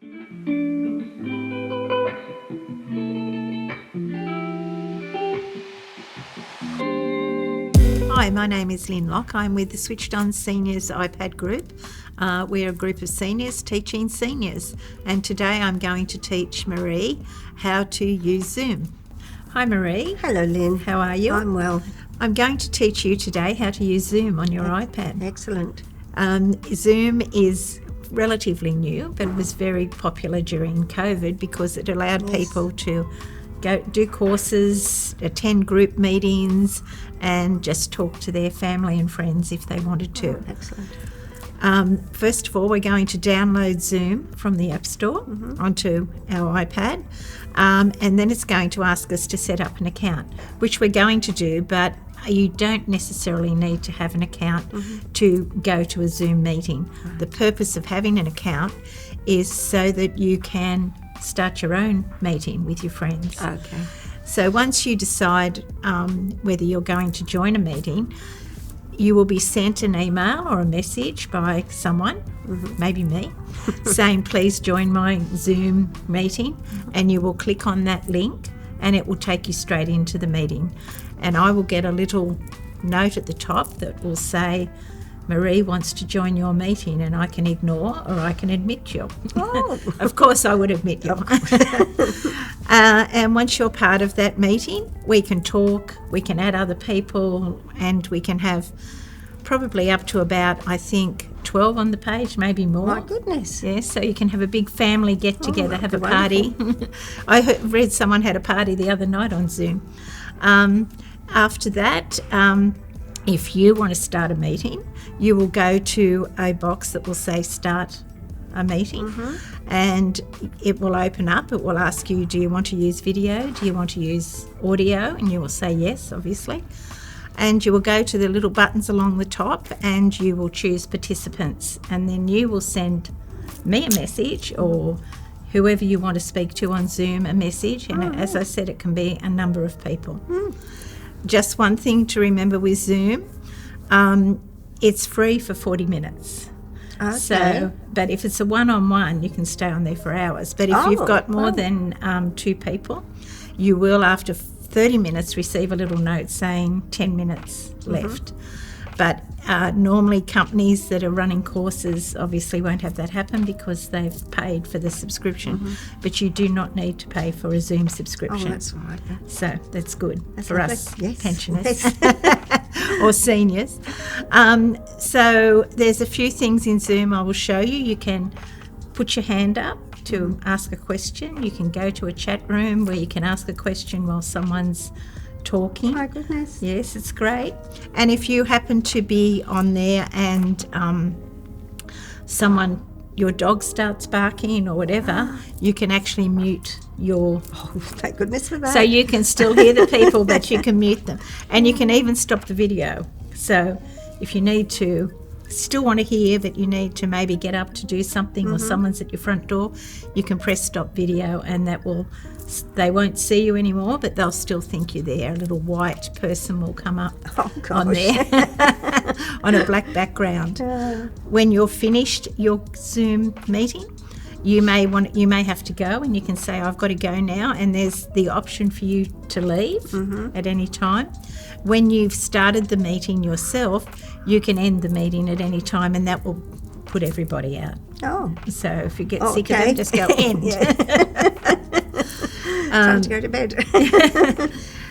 Hi, my name is Lynn Locke. I'm with the Switched On Seniors iPad group. We're a group of seniors teaching seniors, and today I'm going to teach Marie how to use Zoom. Hi Marie. Hello Lynn. How are you? I'm well. I'm going to teach you today how to use Zoom on your iPad. Excellent. Zoom is relatively new, but it was very popular during COVID because it allowed people to go do courses, attend group meetings, and just talk to their family and friends if they wanted to. Oh, excellent. First of all, we're going to download Zoom from the App Store onto our iPad, and then it's going to ask us to set up an account, which we're going to do, but you don't necessarily need to have an account to go to a Zoom meeting. The purpose of having an account is so that you can start your own meeting with your friends. Okay. So once you decide whether you're going to join a meeting, you will be sent an email or a message by someone, maybe me, saying please join my Zoom meeting, and you will click on that link and it will take you straight into the meeting. And I will get a little note at the top that will say Marie wants to join your meeting, and I can ignore or I can admit you. Oh. Of course I would admit you. And once you're part of that meeting, we can talk, we can add other people, and we can have probably up to about, I think, 12 on the page, maybe more. My goodness. Yes, so you can have a big family get together, have a wonderful. party. I read someone had a party the other night on Zoom. After that, if you want to start a meeting, you will go to a box that will say start a meeting, and it will open up. It will ask you, do you want to use video? Do you want to use audio? And you will say yes, obviously. And you will go to the little buttons along the top and you will choose participants, and then you will send me a message or whoever you want to speak to on Zoom a message, and as I said, it can be a number of people. Just one thing to remember with Zoom, it's free for 40 minutes. Okay. So, but if it's a one-on-one, you can stay on there for hours. But if you've got more than 2 people, you will, after 30 minutes, receive a little note saying 10 minutes left. But normally companies that are running courses obviously won't have that happen because they've paid for the subscription. But you do not need to pay for a Zoom subscription. Oh, that's right. So that's good for lovely. us Yes. pensioners or seniors. So there's a few things in Zoom I will show you. You can put your hand up to ask a question. You can go to a chat room where you can ask a question while someone's talking. My goodness. Yes, it's great. And if you happen to be on there and your dog starts barking or whatever, you can actually mute your... Oh, thank goodness for that. So you can still hear the people, but you can mute them. And you can even stop the video. So if you need to, still want to hear, but you need to maybe get up to do something or someone's at your front door, you can press stop video, and they won't see you anymore, but they'll still think you're there. A little white person will come up on there on a black background. When you're finished your Zoom meeting, you may have to go, and you can say, I've got to go now, and there's the option for you to leave at any time. When you've started the meeting yourself, you can end the meeting at any time, and that will put everybody out. Oh. So if you get sick of them, just go end. Time to go to bed.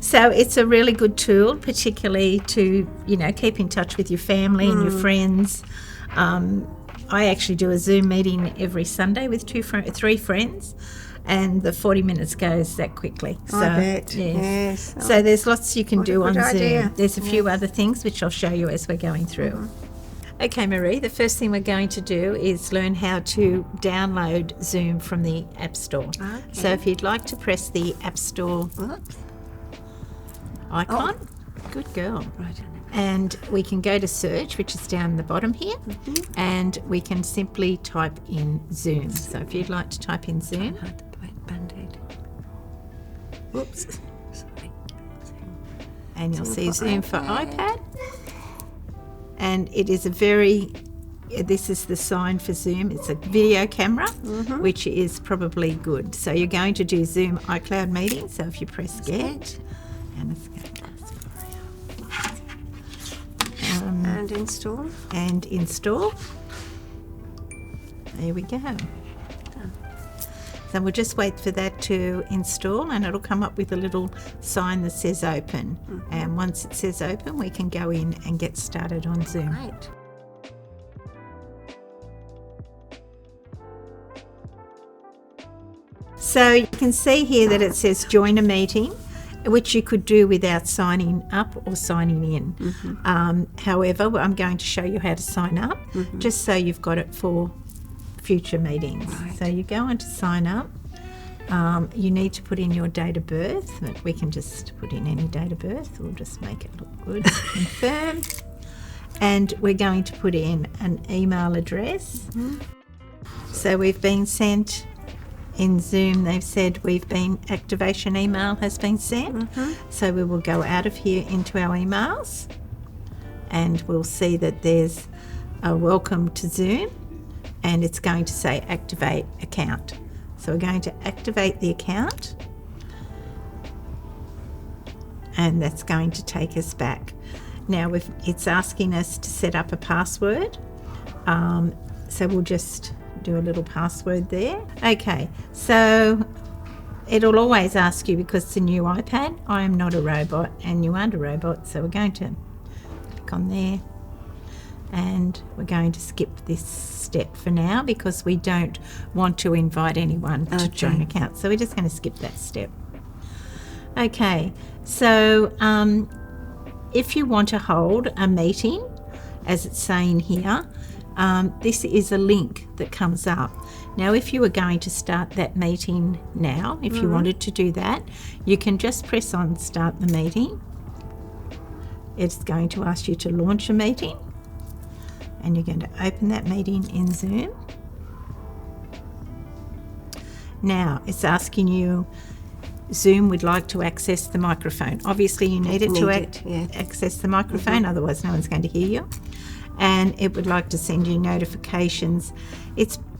So it's a really good tool, particularly to, keep in touch with your family and your friends. I actually do a Zoom meeting every Sunday with 3 friends, and the 40 minutes goes that quickly. So, I bet. Yes. So there's lots you can do on Zoom. idea. There's a few other things which I'll show you as we're going through. Okay, Marie, the first thing we're going to do is learn how to download Zoom from the App Store. Okay. So if you'd like to press the App Store icon, good girl. Right. And we can go to search, which is down the bottom here, and we can simply type in Zoom. So if you'd like to type in Zoom. Band-aid. Whoops. Sorry. And you'll see Zoom for Zoom for iPad. iPad. And it is a very this is the sign for Zoom. It's a video camera, which is probably good. So you're going to do Zoom iCloud meeting. So if you press get, and it's going to ask for and install. and install. There we go. So we'll just wait for that to install, and it'll come up with a little sign that says open. And once it says open, we can go in and get started on Zoom. Right. So you can see here that it says join a meeting, which you could do without signing up or signing in. However, I'm going to show you how to sign up, just so you've got it for future meetings. Right. So you go on to sign up. You need to put in your date of birth, but we can just put in any date of birth. We'll just make it look good. Confirm. And we're going to put in an email address. So we've been sent in Zoom, they've said activation email has been sent. So we will go out of here into our emails, and we'll see that there's a welcome to Zoom, and it's going to say activate account. So we're going to activate the account, and that's going to take us back. Now it's asking us to set up a password, so we'll just do a little password there. Okay, so it'll always ask you, because it's a new iPad, I am not a robot and you aren't a robot, so we're going to click on there, and we're going to skip this step for now because we don't want to invite anyone to join account. So we're just going to skip that step. Okay, so if you want to hold a meeting, as it's saying here, this is a link that comes up. Now, if you were going to start that meeting now, if you wanted to do that, you can just press on start the meeting. It's going to ask you to launch a meeting, and you're going to open that meeting in Zoom. Now, it's asking you, Zoom would like to access the microphone. Obviously, you need it to access the microphone, otherwise no one's going to hear you. And it would like to send you notifications.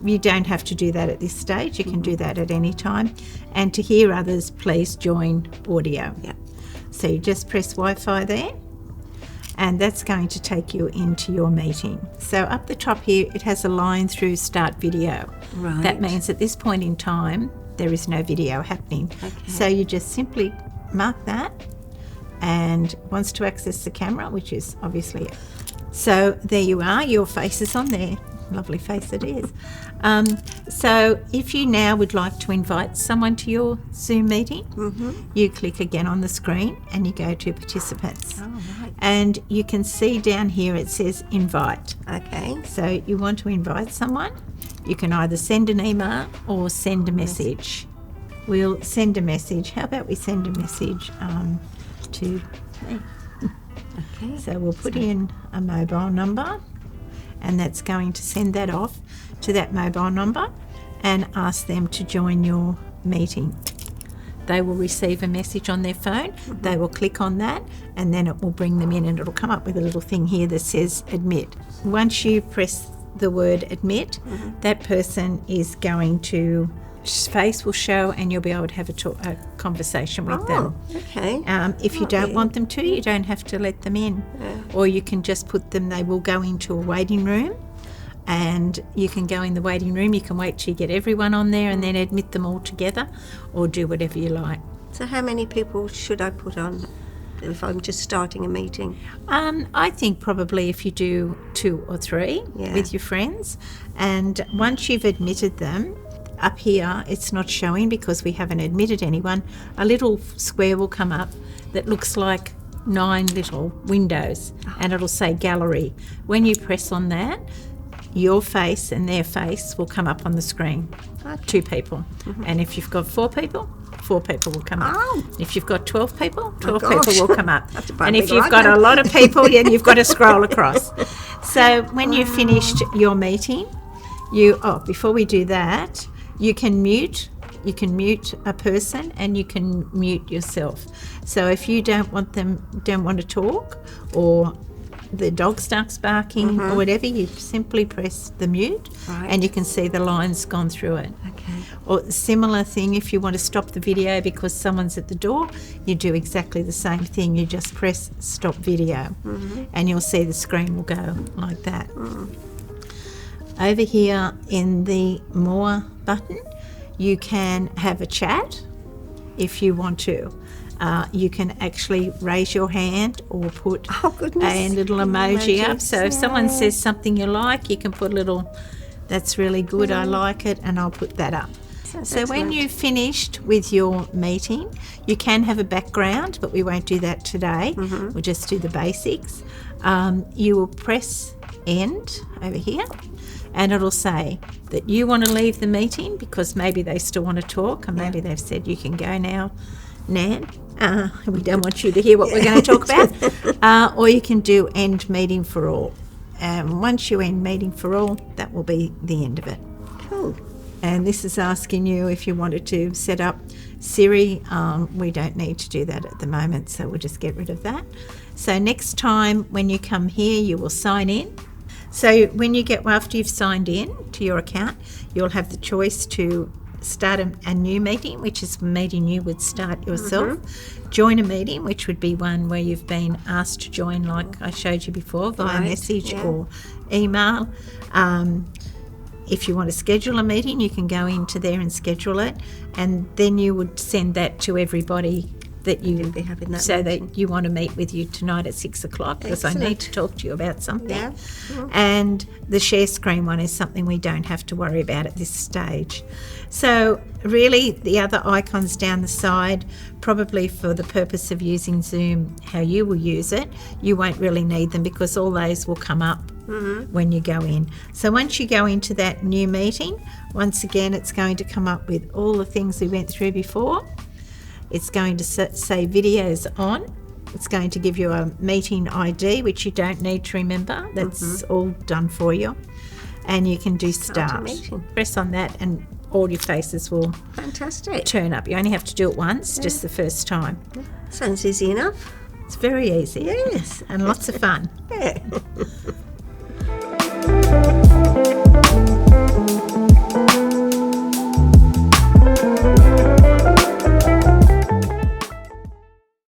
You don't have to do that at this stage. You can do that at any time. And to hear others, please join audio. So you just press Wi-Fi there, and that's going to take you into your meeting. So up the top here, it has a line through start video. Right. That means at this point in time, there is no video happening. So you just simply mark that, and wants to access the camera, which is obviously it. So there you are, your face is on there. Lovely face it is. So if you now would like to invite someone to your Zoom meeting, you click again on the screen and you go to participants. And you can see down here it says invite. So you want to invite someone, you can either send an email or send a message. We'll send a message. How about we send a message to me? So we'll put in a mobile number, and that's going to send that off to that mobile number and ask them to join your meeting. They will receive a message on their phone, they will click on that, and then it will bring them in, and it'll come up with a little thing here that says admit. Once you press the word admit, that person is going to, face will show, and you'll be able to have a conversation with them. If you don't want them to, you don't have to let them in. Or you can just put them, they will go into a waiting room, and you can go in the waiting room, you can wait till you get everyone on there and then admit them all together, or do whatever you like. So how many people should I put on if I'm just starting a meeting? I think probably if you do 2 or 3 with your friends, and once you've admitted them, up here it's not showing because we haven't admitted anyone. A little square will come up that looks like 9 little windows, and it'll say gallery. When you press on that, your face and their face will come up on the screen. 2 people. And if you've got 4 people, 4 people will come up. If you've got 12 people, 12 people will come up. And if you've got a lot of people, you've got to scroll across. So when you've finished your meeting, before we do that, you can mute a person, and you can mute yourself. So if you don't want to talk, or the dog starts barking or whatever, you simply press the mute and you can see the line's gone through it. Okay. Or similar thing, if you want to stop the video because someone's at the door, you do exactly the same thing. You just press stop video and you'll see the screen will go like that. Over here in the more button, you can have a chat if you want to. You can actually raise your hand or put a little emoji up. So if someone says something you like, you can put a little, that's really good, I like it, and I'll put that up. So when you've finished with your meeting, you can have a background, but we won't do that today. We'll just do the basics. You will press end over here, and it'll say that you want to leave the meeting because maybe they still want to talk, and maybe they've said you can go now, Nan. We don't want you to hear what we're going to talk about. Or you can do end meeting for all. And once you end meeting for all, that will be the end of it. Cool. And this is asking you if you wanted to set up Siri. We don't need to do that at the moment, so we'll just get rid of that. So next time when you come here, you will sign in. So when you get, after you've signed in to your account, you'll have the choice to start a new meeting, which is a meeting you would start yourself. Join a meeting, which would be one where you've been asked to join, like I showed you before, via message or email. If you want to schedule a meeting, you can go into there and schedule it, and then you would send that to everybody that you be having that so meeting. that you want to meet with you tonight at 6 o'clock because I need to talk to you about something. Yeah. And the share screen one is something we don't have to worry about at this stage. So really the other icons down the side, probably for the purpose of using Zoom, how you will use it, you won't really need them because all those will come up when you go in. So once you go into that new meeting, once again it's going to come up with all the things we went through before. It's going to say videos on. It's going to give you a meeting ID, which you don't need to remember. That's all done for you. And you can do start. Press on that and all your faces will turn up. You only have to do it once, just the first time. Sounds easy enough. It's very easy. Yes. And lots of fun. Yeah.